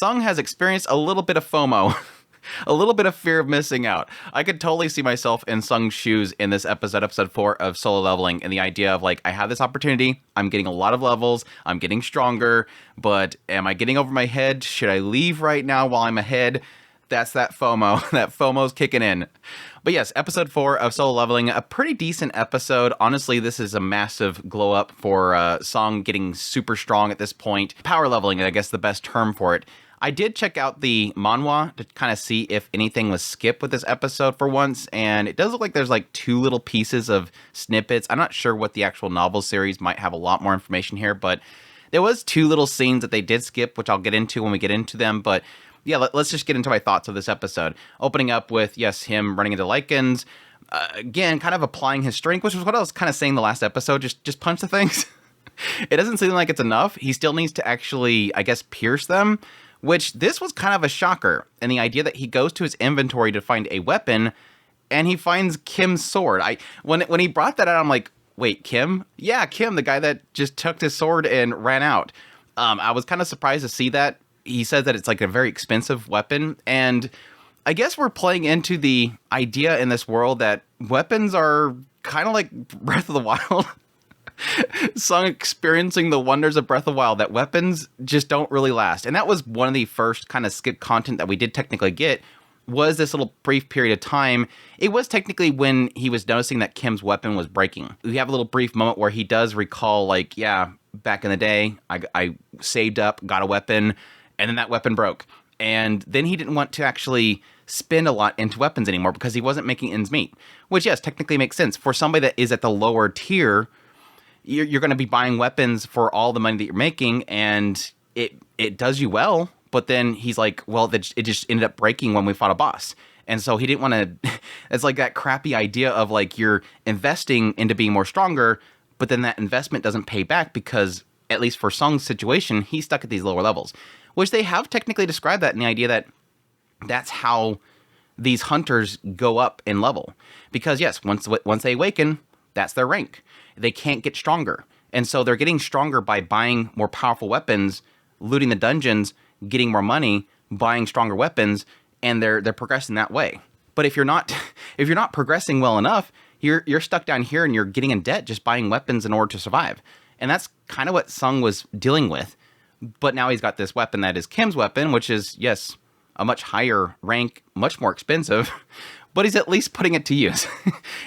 Sung has experienced a little bit of FOMO. A little bit of fear of missing out. I could totally see myself in Sung's shoes in this episode 4 of Solo Leveling, and the idea of like, I have this opportunity, I'm getting a lot of levels, I'm getting stronger, but am I getting over my head? Should I leave right now while I'm ahead? That's that FOMO. That FOMO's kicking in. But yes, episode 4 of Solo Leveling, a pretty decent episode. Honestly, this is a massive glow up for Sung getting super strong at this point. Power leveling, I guess the best term for it. I did check out the manhwa to kind of see if anything was skipped with this episode for once, and it does look like there's like 2 little pieces of snippets. I'm not sure what the actual novel series might have a lot more information here, but there was 2 little scenes that they did skip, which I'll get into when we get into them. But yeah, let's just get into my thoughts of this episode. Opening up with, yes, him running into lichens. Again, kind of applying his strength, which was what I was kind of saying the last episode, just punch the things. It doesn't seem like it's enough. He still needs to actually, I guess, pierce them. Which, this was kind of a shocker, and the idea that he goes to his inventory to find a weapon, and he finds Kim's sword. When he brought that out, I'm like, wait, Kim? Yeah, Kim, the guy that just took his sword and ran out. I was kind of surprised to see that. He says that it's like a very expensive weapon, and I guess we're playing into the idea in this world that weapons are kind of like Breath of the Wild. Sung experiencing the wonders of Breath of the Wild, that weapons just don't really last. And that was one of the first kind of skip content that we did technically get, was this little brief period of time. It was technically when he was noticing that Kim's weapon was breaking. We have a little brief moment where he does recall, like, yeah, back in the day, I saved up, got a weapon, and then that weapon broke. And then he didn't want to actually spend a lot into weapons anymore because he wasn't making ends meet. Which, yes, technically makes sense. For somebody that is at the lower tier, you're going to be buying weapons for all the money that you're making, and it does you well, but then he's like, well, it just ended up breaking when we fought a boss. And so he didn't want to, it's like that crappy idea of like, you're investing into being more stronger, but then that investment doesn't pay back because, at least for Sung's situation, he's stuck at these lower levels. Which they have technically described that in the idea that that's how these hunters go up in level. Because yes, once they awaken, that's their rank. They can't get stronger. And so they're getting stronger by buying more powerful weapons, looting the dungeons, getting more money, buying stronger weapons, and they're progressing that way. But if you're not progressing well enough, you're stuck down here and you're getting in debt just buying weapons in order to survive. And that's kind of what Sung was dealing with. But now he's got this weapon that is Kim's weapon, which is, yes, a much higher rank, much more expensive. But he's at least putting it to use.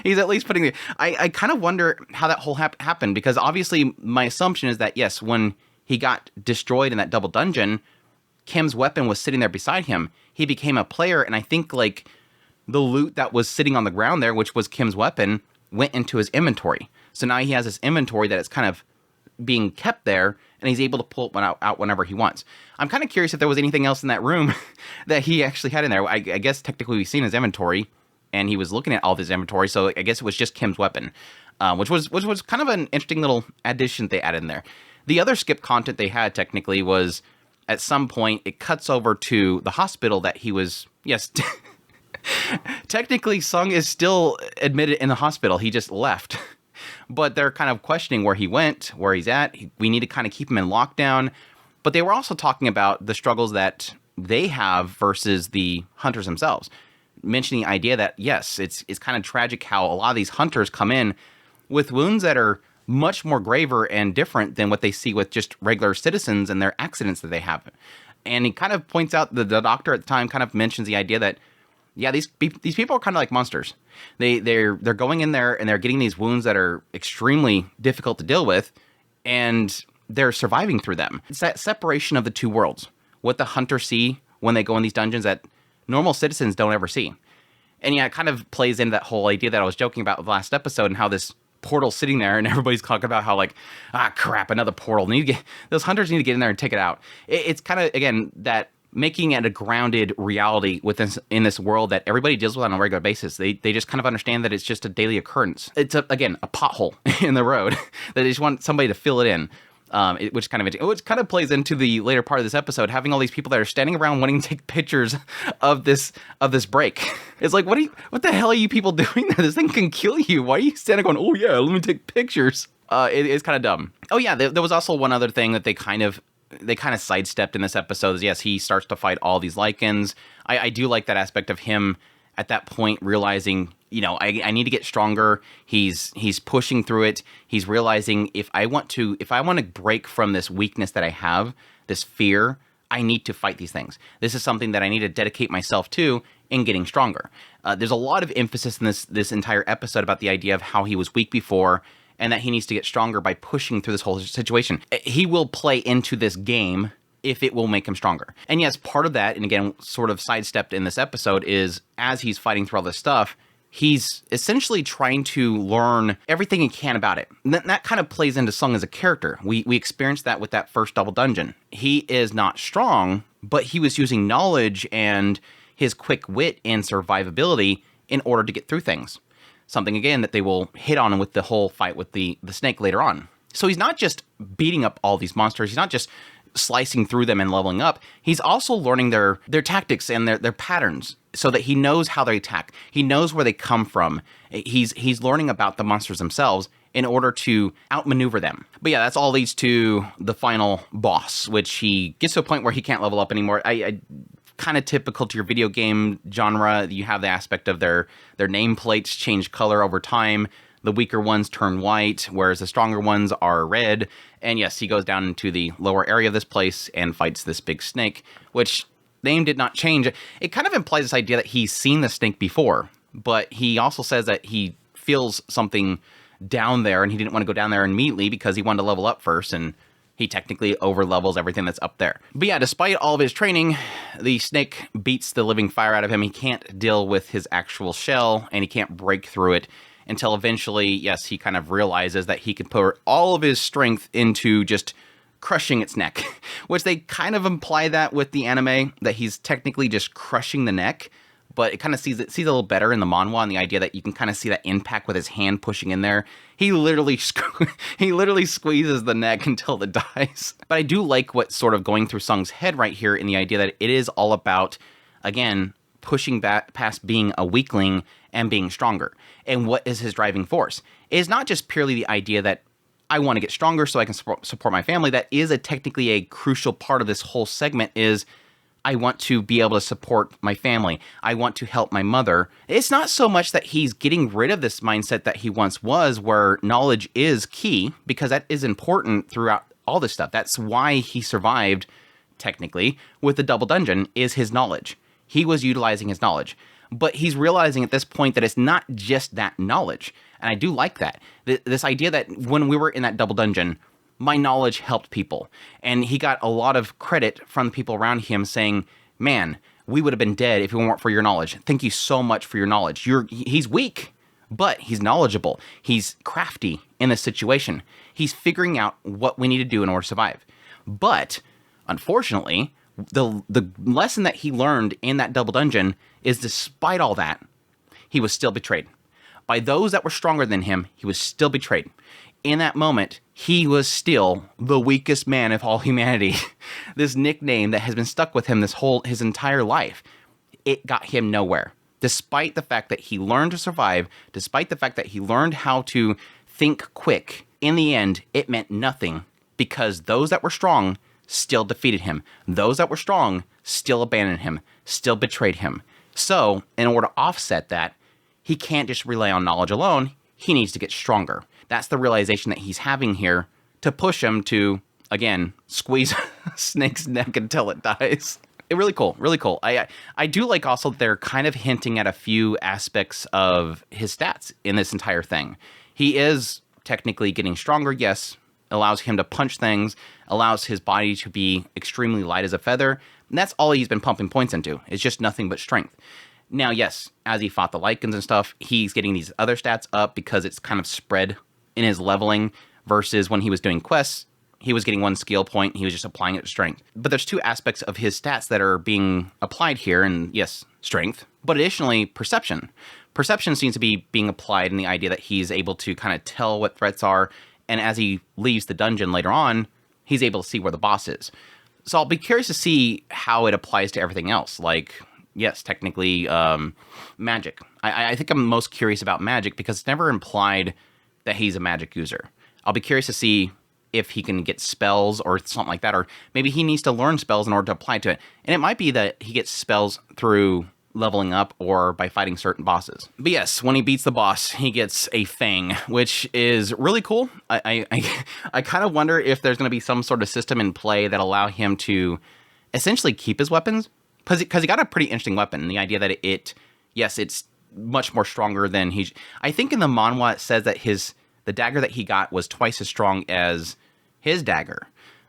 He's at least putting it. I kind of wonder how that whole happened, because obviously my assumption is that, yes, when he got destroyed in that double dungeon, Kim's weapon was sitting there beside him. He became a player, and I think like the loot that was sitting on the ground there, which was Kim's weapon, went into his inventory. So now he has this inventory that is kind of being kept there, and he's able to pull it out whenever he wants. I'm kind of curious if there was anything else in that room that he actually had in there. I guess technically we've seen his inventory, and he was looking at all of his inventory, so I guess it was just Kim's weapon, which was kind of an interesting little addition they added in there. The other skip content they had technically was, at some point, it cuts over to the hospital that he was, yes, technically Sung is still admitted in the hospital. He just left. But they're kind of questioning where he went, where he's at. We need to kind of keep him in lockdown. But they were also talking about the struggles that they have versus the hunters themselves. Mentioning the idea that, yes, it's kind of tragic how a lot of these hunters come in with wounds that are much more graver and different than what they see with just regular citizens and their accidents that they have. And he kind of points out, the doctor at the time kind of mentions the idea that, yeah, these people are kind of like monsters. They're going in there and they're getting these wounds that are extremely difficult to deal with, and they're surviving through them. It's that separation of the two worlds. What the hunters see when they go in these dungeons that normal citizens don't ever see. And yeah, it kind of plays into that whole idea that I was joking about with the last episode, and how this portal's sitting there and everybody's talking about how like, crap, another portal. Those hunters need to get in there and take it out. It's kind of, again, that making it a grounded reality in this world that everybody deals with on a regular basis. They just kind of understand that it's just a daily occurrence. It's, again, a pothole in the road that they just want somebody to fill it in. Which kind of plays into the later part of this episode, having all these people that are standing around wanting to take pictures of this break. It's like, what the hell are you people doing there? This thing can kill you. Why are you standing going, oh yeah, let me take pictures? It's kind of dumb. Oh yeah, there was also one other thing that they kind of they kind of sidestepped in this episode is, yes, he starts to fight all these lycans. I do like that aspect of him at that point realizing, I need to get stronger. He's pushing through it. He's realizing if I want to break from this weakness that I have, this fear, I need to fight these things. This is something that I need to dedicate myself to in getting stronger. There's a lot of emphasis in this entire episode about the idea of how he was weak before and that he needs to get stronger by pushing through this whole situation. He will play into this game if it will make him stronger. And yes, part of that, and again, sort of sidestepped in this episode, is as he's fighting through all this stuff, he's essentially trying to learn everything he can about it. And that kind of plays into Sung as a character. We experienced that with that first double dungeon. He is not strong, but he was using knowledge and his quick wit and survivability in order to get through things. Something, again, that they will hit on with the whole fight with the snake later on. So he's not just beating up all these monsters. He's not just slicing through them and leveling up. He's also learning their tactics and their patterns so that he knows how they attack. He knows where they come from. He's learning about the monsters themselves in order to outmaneuver them. But yeah, that's all leads to the final boss, which he gets to a point where he can't level up anymore. I kind of typical to your video game genre. You have the aspect of their nameplates change color over time. The weaker ones turn white, whereas the stronger ones are red. And yes, he goes down into the lower area of this place and fights this big snake, which name did not change. It kind of implies this idea that he's seen the snake before, but he also says that he feels something down there and he didn't want to go down there immediately because he wanted to level up first, and he technically over-levels everything that's up there. But yeah, despite all of his training, the snake beats the living fire out of him. He can't deal with his actual shell, and he can't break through it until eventually, yes, he kind of realizes that he can put all of his strength into just crushing its neck, which they kind of imply that with the anime, that he's technically just crushing the neck, but it kind of sees a little better in the manhwa, and the idea that you can kind of see that impact with his hand pushing in there. He literally squeezes the neck until it dies. But I do like what's sort of going through Sung's head right here in the idea that it is all about, again, pushing back past being a weakling and being stronger. And what is his driving force? It is not just purely the idea that I want to get stronger so I can support my family. That is technically a crucial part of this whole segment is I want to be able to support my family. I want to help my mother. It's not so much that he's getting rid of this mindset that he once was, where knowledge is key, because that is important throughout all this stuff. That's why he survived, technically, with the double dungeon, is his knowledge. He was utilizing his knowledge. But he's realizing at this point that it's not just that knowledge. And I do like that. This idea that when we were in that double dungeon, my knowledge helped people. And he got a lot of credit from the people around him saying, man, we would have been dead if it weren't for your knowledge. Thank you so much for your knowledge. He's weak, but he's knowledgeable. He's crafty in this situation. He's figuring out what we need to do in order to survive. But unfortunately, the lesson that he learned in that double dungeon is, despite all that, he was still betrayed. By those that were stronger than him, he was still betrayed. In that moment, he was still the weakest man of all humanity. This nickname that has been stuck with him his entire life, it got him nowhere. Despite the fact that he learned to survive, despite the fact that he learned how to think quick, in the end, it meant nothing, because those that were strong still defeated him. Those that were strong still abandoned him, still betrayed him. So, in order to offset that, he can't just rely on knowledge alone. He needs to get stronger. That's the realization that he's having here to push him to, again, squeeze Snake's neck until it dies. Really cool, really cool. I do like also that they're kind of hinting at a few aspects of his stats in this entire thing. He is technically getting stronger, yes, allows him to punch things, allows his body to be extremely light as a feather, and that's all he's been pumping points into. It's just nothing but strength. Now, yes, as he fought the Lycans and stuff, he's getting these other stats up because it's kind of spread in his leveling, versus when he was doing quests, he was getting one skill point, he was just applying it to strength. But there's two aspects of his stats that are being applied here, and yes, strength, but additionally, perception. Perception seems to be being applied in the idea that he's able to kind of tell what threats are, and as he leaves the dungeon later on, he's able to see where the boss is. So I'll be curious to see how it applies to everything else, like, yes, technically, magic. I think I'm most curious about magic because it's never implied that he's a magic user. I'll be curious to see if he can get spells or something like that, or maybe he needs to learn spells in order to apply to it. And it might be that he gets spells through leveling up or by fighting certain bosses. But yes, when he beats the boss, he gets a fang, which is really cool. I kind of wonder if there's going to be some sort of system in play that allow him to essentially keep his weapons, because he got a pretty interesting weapon. The idea that it's much more stronger than I think in the manhwa it says that the dagger that he got was twice as strong as his dagger.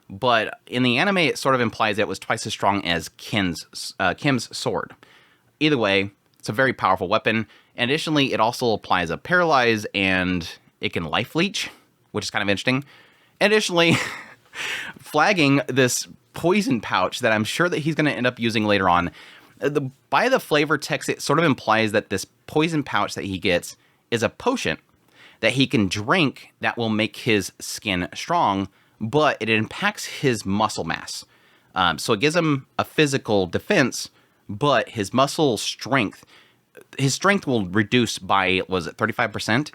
But in the anime, it sort of implies that it was twice as strong as Kim's sword. Either way, it's a very powerful weapon. And additionally, it also applies a paralyze, and it can life leech, which is kind of interesting. And additionally, flagging this poison pouch that I'm sure that he's going to end up using later on. By the flavor text, it sort of implies that this poison pouch that he gets is a potion that he can drink that will make his skin strong, but it impacts his muscle mass. So it gives him a physical defense, but his muscle strength, his strength will reduce by, was it 35%?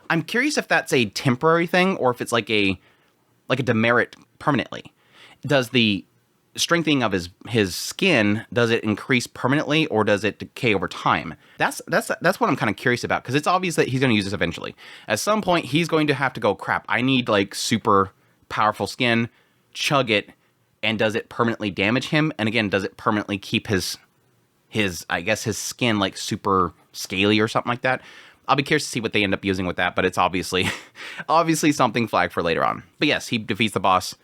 I'm curious if that's a temporary thing or if it's like a demerit permanently. Does the strengthening of his skin, does it increase permanently or does it decay over time? That's what I'm kind of curious about, because it's obvious that he's going to use this eventually. At some point, he's going to have to go, crap, I need like super powerful skin, chug it, and does it permanently damage him? And again, does it permanently keep his I guess his skin like super scaly or something like that? I'll be curious to see what they end up using with that, but it's obviously something flagged for later on. But yes, he defeats the boss,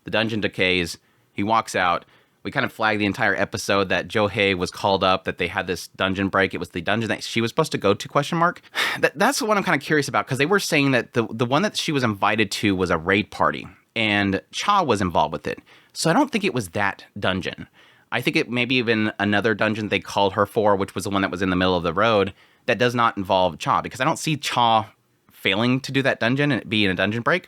the dungeon decays, he walks out. We kind of flagged the entire episode that Johei was called up, that they had this dungeon break. It was the dungeon that she was supposed to go to, ? That's what I'm kind of curious about, because they were saying that the one that she was invited to was a raid party, and Cha was involved with it. So I don't think it was that dungeon. I think it maybe even another dungeon they called her for, which was the one that was in the middle of the road, that does not involve Cha, because I don't see Cha failing to do that dungeon and it being a dungeon break.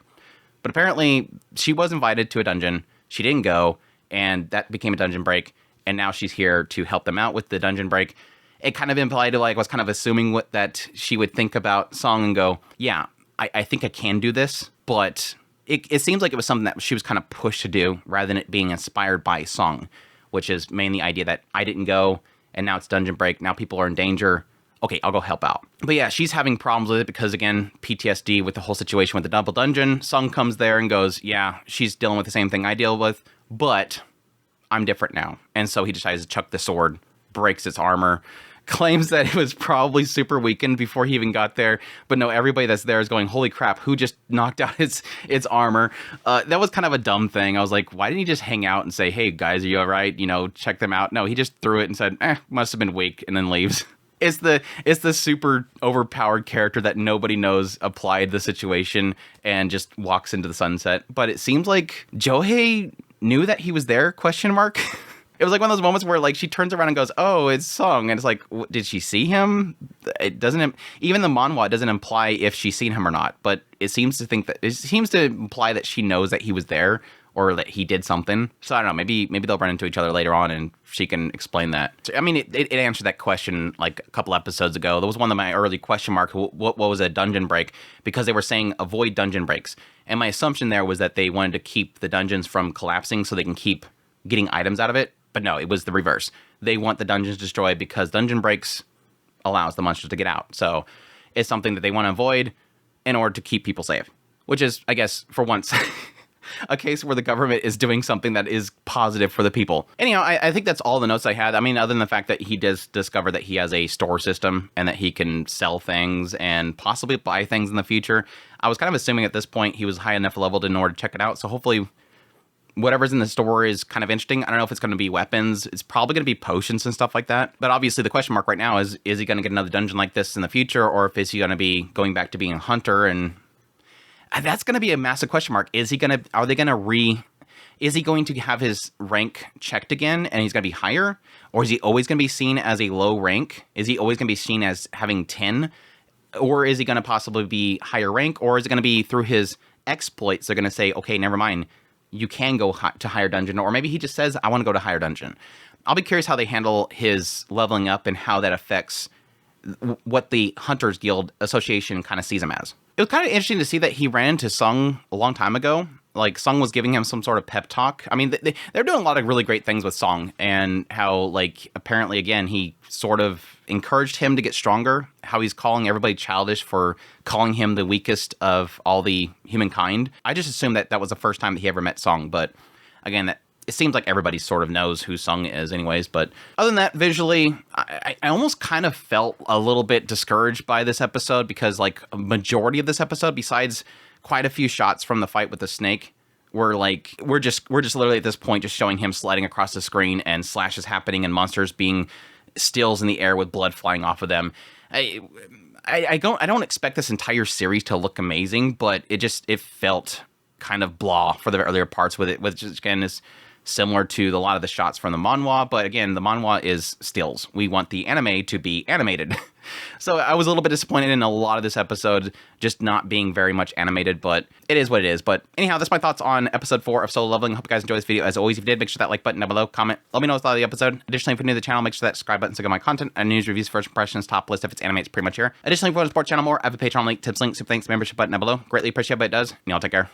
But apparently she was invited to a dungeon, she didn't go, and that became a dungeon break, and now she's here to help them out with the dungeon break. It kind of implied, like, I was kind of assuming that she would think about Song and go, yeah, I think I can do this, but it seems like it was something that she was kind of pushed to do rather than it being inspired by Song, which is mainly the idea that I didn't go, and now it's dungeon break, now people are in danger, okay, I'll go help out. But yeah, she's having problems with it because, again, PTSD with the whole situation with the double dungeon. Sung comes there and goes, yeah, she's dealing with the same thing I deal with, but I'm different now. And so he decides to chuck the sword, breaks its armor, claims that it was probably super weakened before he even got there. But no, everybody that's there is going, holy crap, who just knocked out its armor? That was kind of a dumb thing. I was like, why didn't he just hang out and say, hey, guys, are you all right? You know, check them out. No, he just threw it and said, must have been weak, and then leaves. It's the super overpowered character that nobody knows applied the situation and just walks into the sunset. But it seems like Johei knew that he was there, ? It was like one of those moments where, like, she turns around and goes, oh, it's Song. And it's like, did she see him? It doesn't, even the manhwa doesn't imply if she's seen him or not. But it seems to imply that she knows that he was there or that he did something. So I don't know, maybe they'll run into each other later on and she can explain that. I mean, it answered that question like a couple episodes ago. That was one of my early question marks. What was a dungeon break? Because they were saying avoid dungeon breaks. And my assumption there was that they wanted to keep the dungeons from collapsing so they can keep getting items out of it. But no, it was the reverse. They want the dungeons destroyed because dungeon breaks allows the monsters to get out. So it's something that they want to avoid in order to keep people safe. Which is, I guess, for once, a case where the government is doing something that is positive for the people. Anyhow, I think that's all the notes I had. I mean, other than the fact that he does discover that he has a store system and that he can sell things and possibly buy things in the future. I was kind of assuming at this point he was high enough leveled in order to check it out. So hopefully whatever's in the store is kind of interesting. I don't know if it's going to be weapons. It's probably going to be potions and stuff like that. But obviously the question mark right now is he going to get another dungeon like this in the future? Or is he going to be going back to being a hunter? And that's going to be a massive question mark. Is he going to have his rank checked again and he's going to be higher? Or is he always going to be seen as a low rank? Is he always going to be seen as having 10? Or is he going to possibly be higher rank? Or is it going to be through his exploits? They're going to say, okay, never mind. You can go to higher dungeon, or maybe he just says, I want to go to higher dungeon. I'll be curious how they handle his leveling up and how that affects what the Hunters Guild Association kind of sees him as. It was kind of interesting to see that he ran into Sung a long time ago, like Sung was giving him some sort of pep talk. I mean, they're doing a lot of really great things with Sung, and how like apparently again he sort of encouraged him to get stronger. How he's calling everybody childish for calling him the weakest of all the humankind. I just assumed that that was the first time that he ever met Sung, but again, that it seems like everybody sort of knows who Sung is anyways. But other than that, visually, I almost kind of felt a little bit discouraged by this episode, because like a majority of this episode, besides quite a few shots from the fight with the snake, we're just literally at this point just showing him sliding across the screen and slashes happening and monsters being stills in the air with blood flying off of them. I don't expect this entire series to look amazing, but it felt kind of blah for the earlier parts with it, which again is similar to a lot of the shots from the manhwa. But again, the manhwa is stills. We want the anime to be animated. So I was a little bit disappointed in a lot of this episode just not being very much animated, but it is what it is. But anyhow, that's my thoughts on episode 4 of Solo Leveling. Hope you guys enjoyed this video. As always, if you did, make sure that like button down below, comment, let me know what's thought of the episode. Additionally, if you're new to the channel, make sure that subscribe button to get my content and news, reviews, first impressions, top list. If it's anime, it's pretty much here. Additionally, if you want to support the channel more, I have a Patreon link, tips link, super thanks, membership button down below. Greatly appreciate it, but it does. And y'all take care.